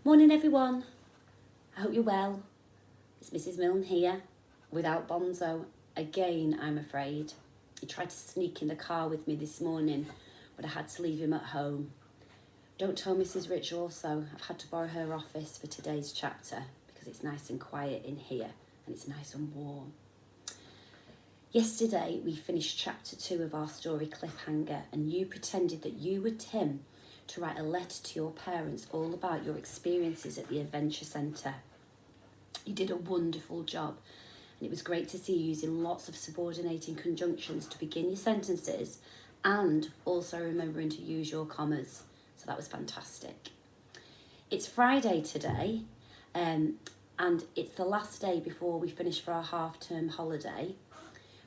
Morning everyone, I hope you're well. It's Mrs Milne here, without Bonzo, again I'm afraid. He tried to sneak in the car with me this morning, but I had to leave him at home. Don't tell Mrs Rich also, I've had to borrow her office for today's chapter because it's nice and quiet in here and it's nice and warm. Yesterday we finished chapter 2 of our story Cliffhanger, and you pretended that you were Tim to write a letter to your parents all about your experiences at the Adventure Centre. You did a wonderful job, and it was great to see you using lots of subordinating conjunctions to begin your sentences and also remembering to use your commas. So that was fantastic. It's Friday today, and it's the last day before we finish for our half-term holiday.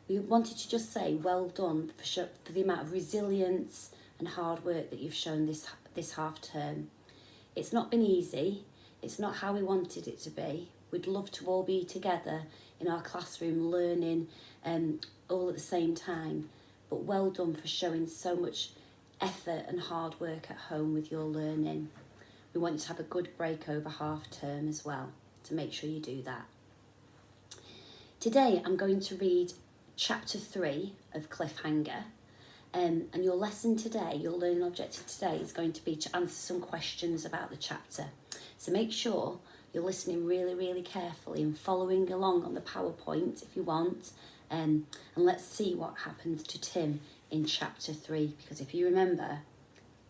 We wanted to just say well done for the amount of resilience and hard work that you've shown this half term. It's not been easy. It's not how we wanted it to be. We'd love to all be together in our classroom learning all at the same time. But well done for showing so much effort and hard work at home with your learning. We want you to have a good break over half term as well, to make sure you do that. Today I'm going to read chapter 3 of Cliffhanger. And your lesson today, your learning objective today, is going to be to answer some questions about the chapter. So make sure you're listening really, really carefully and following along on the PowerPoint if you want. And let's see what happens to Tim in chapter 3. Because if you remember,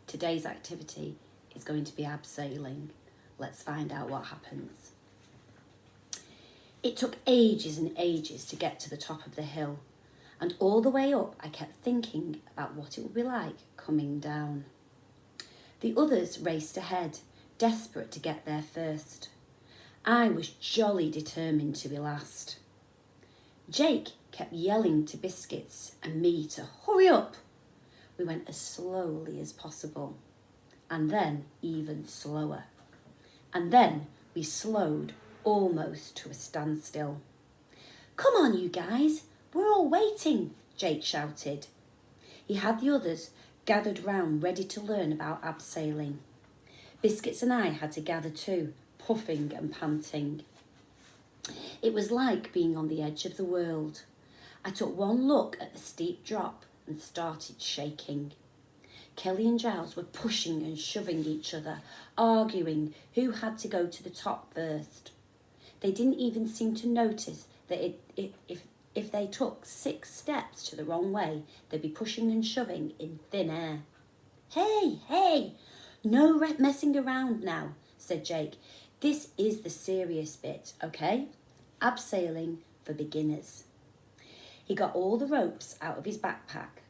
today's activity is going to be abseiling. Let's find out what happens. It took ages and ages to get to the top of the hill. And all the way up, I kept thinking about what it would be like coming down. The others raced ahead, desperate to get there first. I was jolly determined to be last. Jake kept yelling to Biscuits and me to hurry up. We went as slowly as possible, and then even slower. And then we slowed almost to a standstill. Come on, you guys. We're all waiting, Jake shouted. He had the others gathered round ready to learn about abseiling. Biscuits and I had to gather too, puffing and panting. It was like being on the edge of the world. I took one look at the steep drop and started shaking. Kelly and Giles were pushing and shoving each other, arguing who had to go to the top first. They didn't even seem to notice that if they took 6 steps to the wrong way, they'd be pushing and shoving in thin air. Hey, no messing around now, said Jake. This is the serious bit, okay? Abseiling for beginners. He got all the ropes out of his backpack.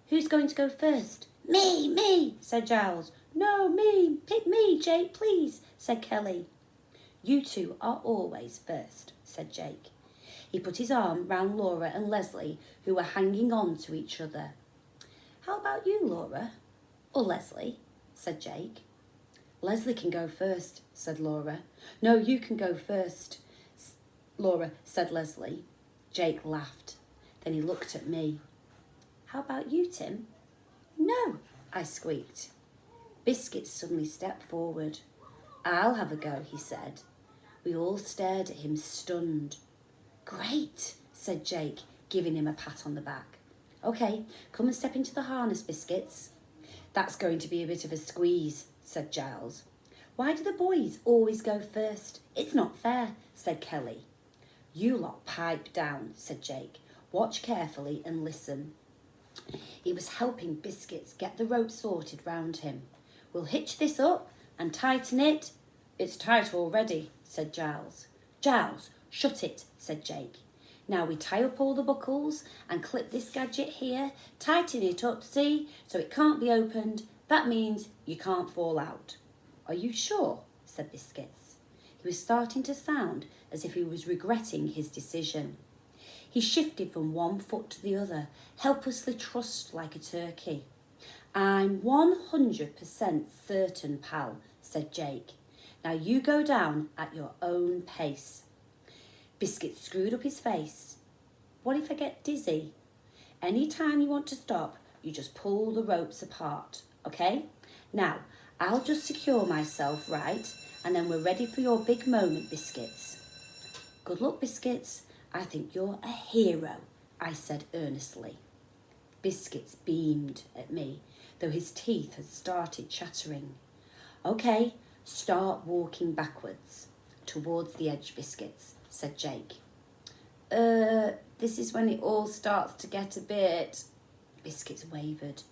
Who's going to go first? Me, said Giles. No, me, pick me, Jake, please, said Kelly. You two are always first, said Jake. He put his arm round Laura and Leslie, who were hanging on to each other. How about you, Laura? Or Leslie, said Jake. Leslie can go first, said Laura. No, you can go first, Laura, said Leslie. Jake laughed. Then he looked at me. How about you, Tim? No, I squeaked. Biscuits suddenly stepped forward. I'll have a go, he said. We all stared at him, stunned. Great, said Jake, giving him a pat on the back. Okay, come and step into the harness, Biscuits. That's going to be a bit of a squeeze, said Giles. Why do the boys always go first? It's not fair, said Kelly. You lot pipe down, said Jake. Watch carefully and listen. He was helping Biscuits get the rope sorted round him. We'll hitch this up and tighten it. It's tight already, said Giles. Giles, shut it, said Jake. Now we tie up all the buckles and clip this gadget here, tighten it up, see, so it can't be opened. That means you can't fall out. Are you sure? Said Biscuits. He was starting to sound as if he was regretting his decision. He shifted from one foot to the other, helplessly trussed like a turkey. I'm 100% certain, pal, said Jake. Now you go down at your own pace. Biscuit screwed up his face. What if I get dizzy? Any time you want to stop, you just pull the ropes apart, okay? Now, I'll just secure myself right and then we're ready for your big moment, Biscuits. Good luck, Biscuits. I think you're a hero, I said earnestly. Biscuits beamed at me, though his teeth had started chattering. Okay, start walking backwards. Towards the edge, Biscuits, said Jake. This is when it all starts to get a bit... Biscuits wavered.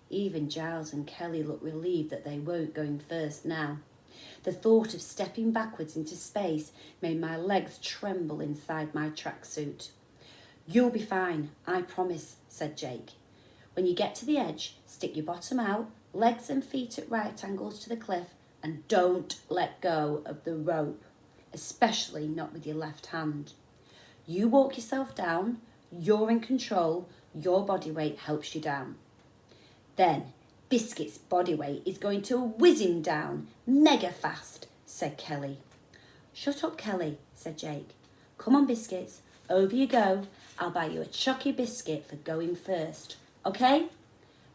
Even Giles and Kelly looked relieved that they weren't going first now. The thought of stepping backwards into space made my legs tremble inside my tracksuit. You'll be fine, I promise, said Jake. When you get to the edge, stick your bottom out, legs and feet at right angles to the cliff, and don't let go of the rope, especially not with your left hand. You walk yourself down, you're in control, your body weight helps you down. Then Biscuit's body weight is going to whiz him down, mega fast, said Kelly. Shut up, Kelly, said Jake. Come on, Biscuits, over you go. I'll buy you a chucky biscuit for going first, okay?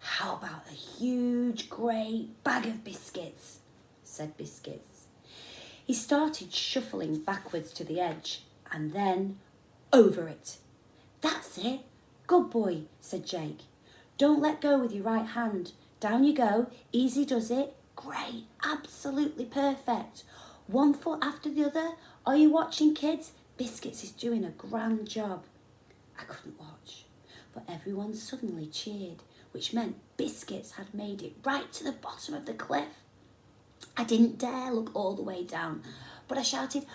How about a huge, great bag of biscuits, said Biscuits. He started shuffling backwards to the edge, and then over it. That's it. Good boy, said Jake. Don't let go with your right hand. Down you go. Easy does it. Great. Absolutely perfect. One foot after the other. Are you watching, kids? Biscuits is doing a grand job. I couldn't watch, but everyone suddenly cheered, which meant Biscuits had made it right to the bottom of the cliff. I didn't dare look all the way down, but I shouted,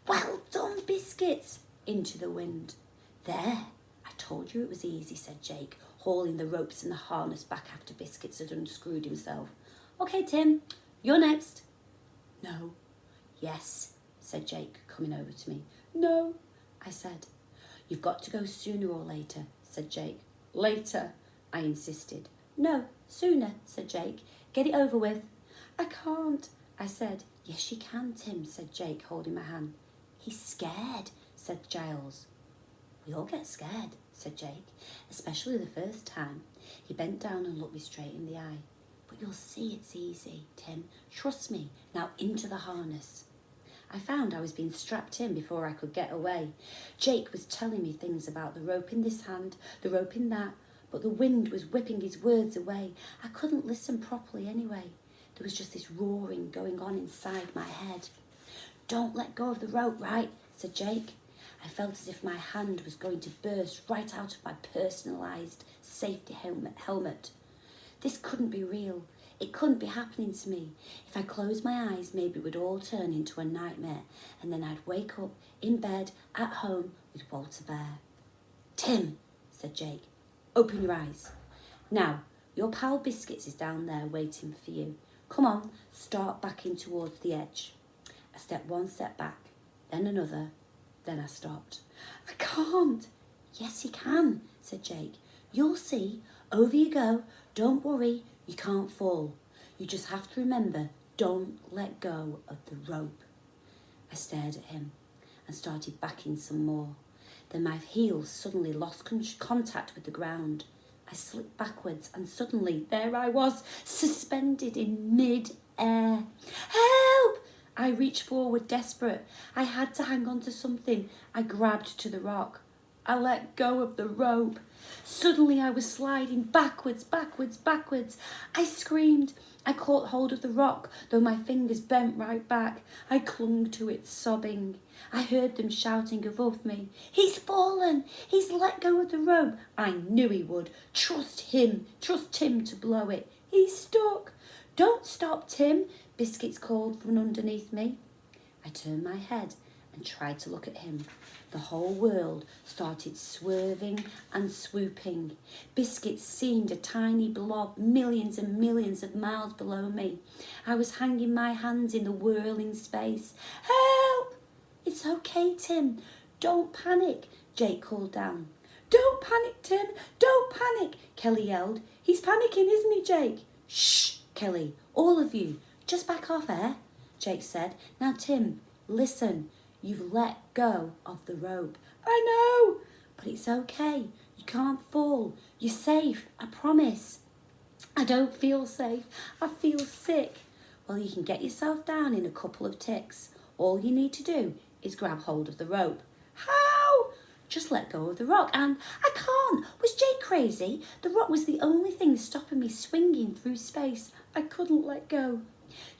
"Well done, Biscuits," into the wind. There, I told you it was easy, said Jake, hauling the ropes and the harness back after Biscuits had unscrewed himself. Okay, Tim, you're next. No. Yes, said Jake, coming over to me. No, I said. You've got to go sooner or later, said Jake. Later, I insisted. No, sooner, said Jake. Get it over with. I can't, I said. Yes, you can, Tim, said Jake, holding my hand. He's scared, said Giles. We all get scared, said Jake, especially the first time. He bent down and looked me straight in the eye. But you'll see it's easy, Tim. Trust me. Now into the harness. I found I was being strapped in before I could get away. Jake was telling me things about the rope in this hand, the rope in that, but the wind was whipping his words away. I couldn't listen properly anyway. There was just this roaring going on inside my head. Don't let go of the rope, right? Said Jake. I felt as if my hand was going to burst right out of my personalised safety helmet. This couldn't be real. It couldn't be happening to me. If I closed my eyes, maybe it would all turn into a nightmare, and then I'd wake up in bed at home with Walter Bear. Tim, said Jake, open your eyes. Now, your pal Biscuits is down there waiting for you. Come on, start backing towards the edge. I stepped one step back, then another, then I stopped. I can't. Yes, you can, said Jake. You'll see. Over you go. Don't worry. You can't fall. You just have to remember, don't let go of the rope. I stared at him and started backing some more. Then my heels suddenly lost contact with the ground. I slipped backwards and suddenly there I was, suspended in mid-air. Help! I reached forward, desperate. I had to hang on to something. I grabbed to the rock. I let go of the rope. Suddenly I was sliding backwards. I screamed. I caught hold of the rock, though my fingers bent right back. I clung to it, sobbing. I heard them shouting above me. He's fallen. He's let go of the rope. I knew he would. Trust him. Trust Tim to blow it. He's stuck. Don't stop, Tim, Biscuits called from underneath me. I turned my head and tried to look at him. The whole world started swerving and swooping. Biscuits seemed a tiny blob, millions and millions of miles below me. I was hanging my hands in the whirling space. Help! It's okay, Tim. Don't panic, Jake called down. Don't panic, Tim. Don't panic, Kelly yelled. He's panicking, isn't he, Jake? Shh, Kelly, all of you. Just back off, Jake said. Now, Tim, listen. You've let go of the rope. I know, but it's okay. You can't fall. You're safe, I promise. I don't feel safe. I feel sick. Well, you can get yourself down in a couple of ticks. All you need to do is grab hold of the rope. How? Just let go of the rock. And I can't. Was Jake crazy? The rock was the only thing stopping me swinging through space. I couldn't let go.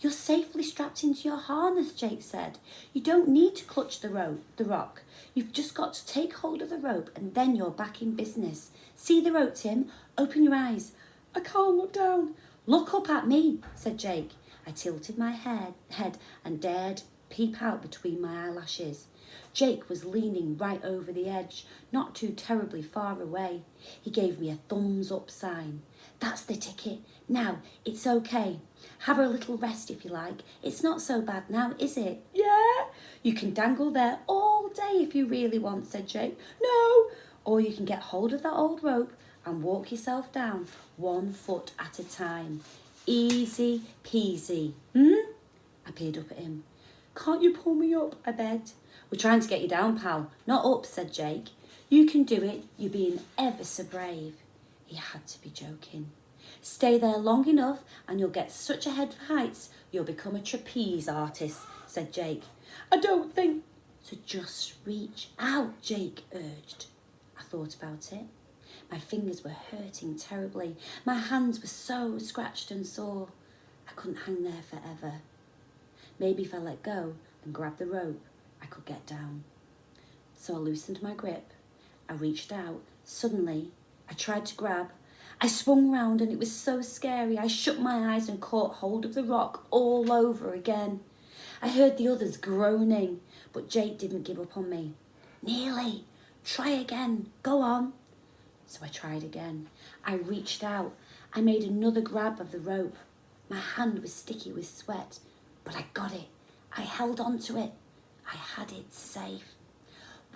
You're safely strapped into your harness, Jake said. You don't need to clutch the rock. You've just got to take hold of the rope and then you're back in business. See the rope, Tim? Open your eyes. I can't look down. Look up at me, said Jake. I tilted my head and dared peep out between my eyelashes. Jake was leaning right over the edge, not too terribly far away. He gave me a thumbs up sign. That's the ticket. Now, it's okay. Have a little rest if you like. It's not so bad now, is it? Yeah. You can dangle there all day if you really want, said Jake. No. Or you can get hold of that old rope and walk yourself down 1 foot at a time. Easy peasy. I peered up at him. Can't you pull me up? I begged. We're trying to get you down, pal. Not up, said Jake. You can do it. You're being ever so brave. He had to be joking. Stay there long enough and you'll get such a head for heights you'll become a trapeze artist, said Jake. I don't think... So just reach out, Jake urged. I thought about it. My fingers were hurting terribly. My hands were so scratched and sore. I couldn't hang there forever. Maybe if I let go and grabbed the rope, I could get down. So I loosened my grip. I reached out. Suddenly, I tried to grab. I swung round and it was so scary. I shut my eyes and caught hold of the rock all over again. I heard the others groaning, but Jake didn't give up on me. Nearly. Try again. Go on. So I tried again. I reached out. I made another grab of the rope. My hand was sticky with sweat, but I got it. I held on to it. I had it safe.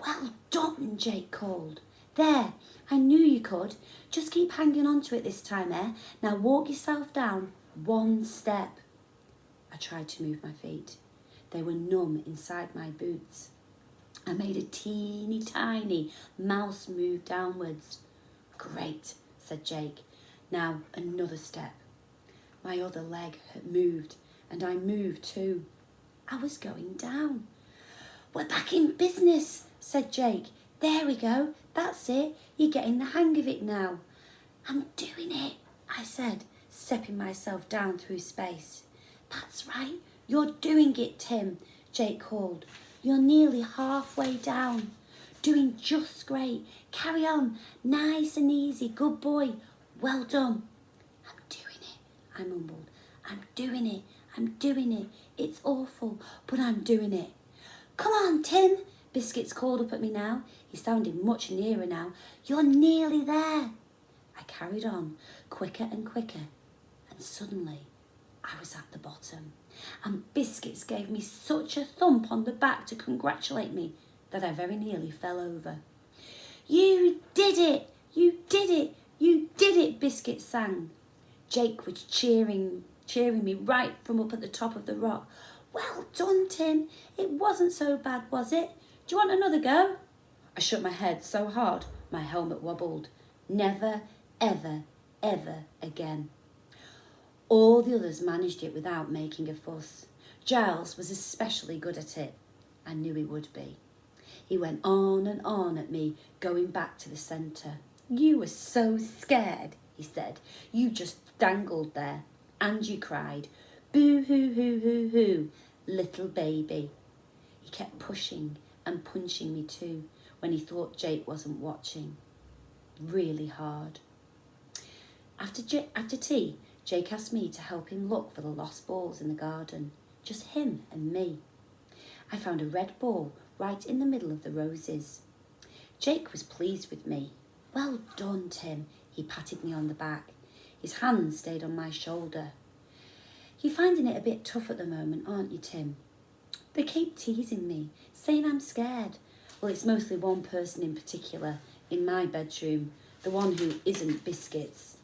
Well done, Jake called. There, I knew you could. Just keep hanging on to it this time, eh? Now walk yourself down 1 step. I tried to move my feet. They were numb inside my boots. I made a teeny tiny mouse move downwards. Great, said Jake. Now another step. My other leg had moved and I moved too. I was going down. We're back in business, said Jake. There we go. That's it. You're getting the hang of it now. I'm doing it, I said, stepping myself down through space. That's right. You're doing it, Tim, Jake called. You're nearly halfway down. Doing just great. Carry on. Nice and easy. Good boy. Well done. I'm doing it, I mumbled. I'm doing it. I'm doing it. It's awful, but I'm doing it. Come on, Tim, Biscuits called up at me now. He sounded much nearer now. You're nearly there. I carried on, quicker and quicker, and suddenly I was at the bottom. And Biscuits gave me such a thump on the back to congratulate me that I very nearly fell over. You did it! You did it! You did it! Biscuits sang. Jake was cheering me right from up at the top of the rock. Well done, Tim. It wasn't so bad, was it? Do you want another go? I shook my head so hard my helmet wobbled. Never, ever, ever again. All the others managed it without making a fuss. Giles was especially good at it. I knew he would be. He went on and on at me, going back to the centre. You were so scared, he said. You just dangled there. And you cried, boo-hoo-hoo-hoo-hoo, little baby. He kept pushing and punching me too when he thought Jake wasn't watching. Really hard. After tea, Jake asked me to help him look for the lost balls in the garden. Just him and me. I found a red ball right in the middle of the roses. Jake was pleased with me. Well done, Tim, he patted me on the back. His hand stayed on my shoulder. You're finding it a bit tough at the moment, aren't you, Tim? They keep teasing me, saying I'm scared. Well, it's mostly one person in particular, in my bedroom, the one who isn't Biscuits.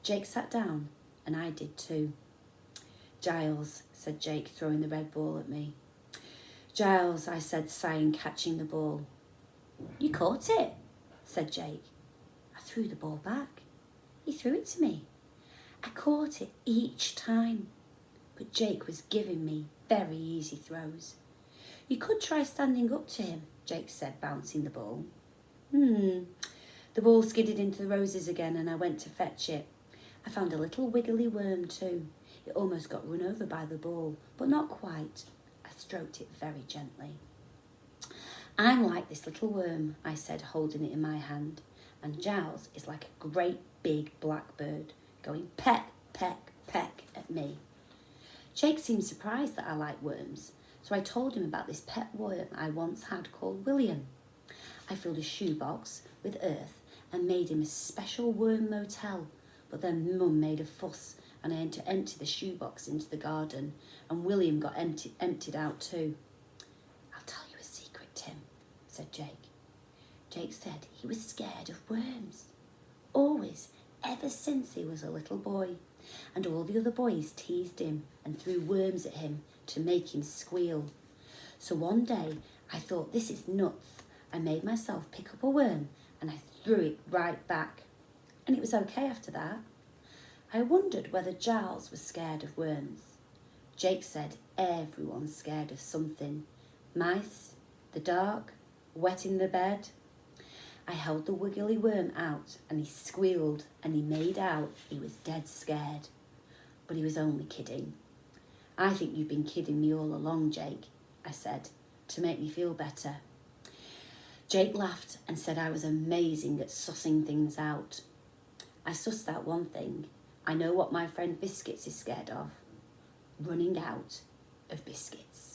Jake sat down, and I did too. Giles, said Jake, throwing the red ball at me. Giles, I said, sighing, catching the ball. You caught it, said Jake. I threw the ball back. He threw it to me. I caught it each time. but Jake was giving me very easy throws. You could try standing up to him, Jake said, bouncing the ball. The ball skidded into the roses again and I went to fetch it. I found a little wiggly worm too. It almost got run over by the ball, but not quite. I stroked it very gently. I'm like this little worm, I said, holding it in my hand, and Giles is like a great big blackbird, going peck, peck, peck at me. Jake seemed surprised that I like worms, so I told him about this pet worm I once had called William. I filled a shoebox with earth and made him a special worm motel, but then Mum made a fuss and I had to empty the shoebox into the garden, and William got emptied out too. I'll tell you a secret, Tim, said Jake. Jake said he was scared of worms. Always, ever since he was a little boy. And all the other boys teased him and threw worms at him to make him squeal. So one day I thought, this is nuts. I made myself pick up a worm and I threw it right back. And it was okay after that. I wondered whether Giles was scared of worms. Jake said everyone's scared of something. Mice, the dark, wet in the bed. I held the wiggly worm out and he squealed and he made out he was dead scared. But he was only kidding. I think you've been kidding me all along, Jake, I said, to make me feel better. Jake laughed and said I was amazing at sussing things out. I sussed out one thing. I know what my friend Biscuits is scared of. Running out of biscuits.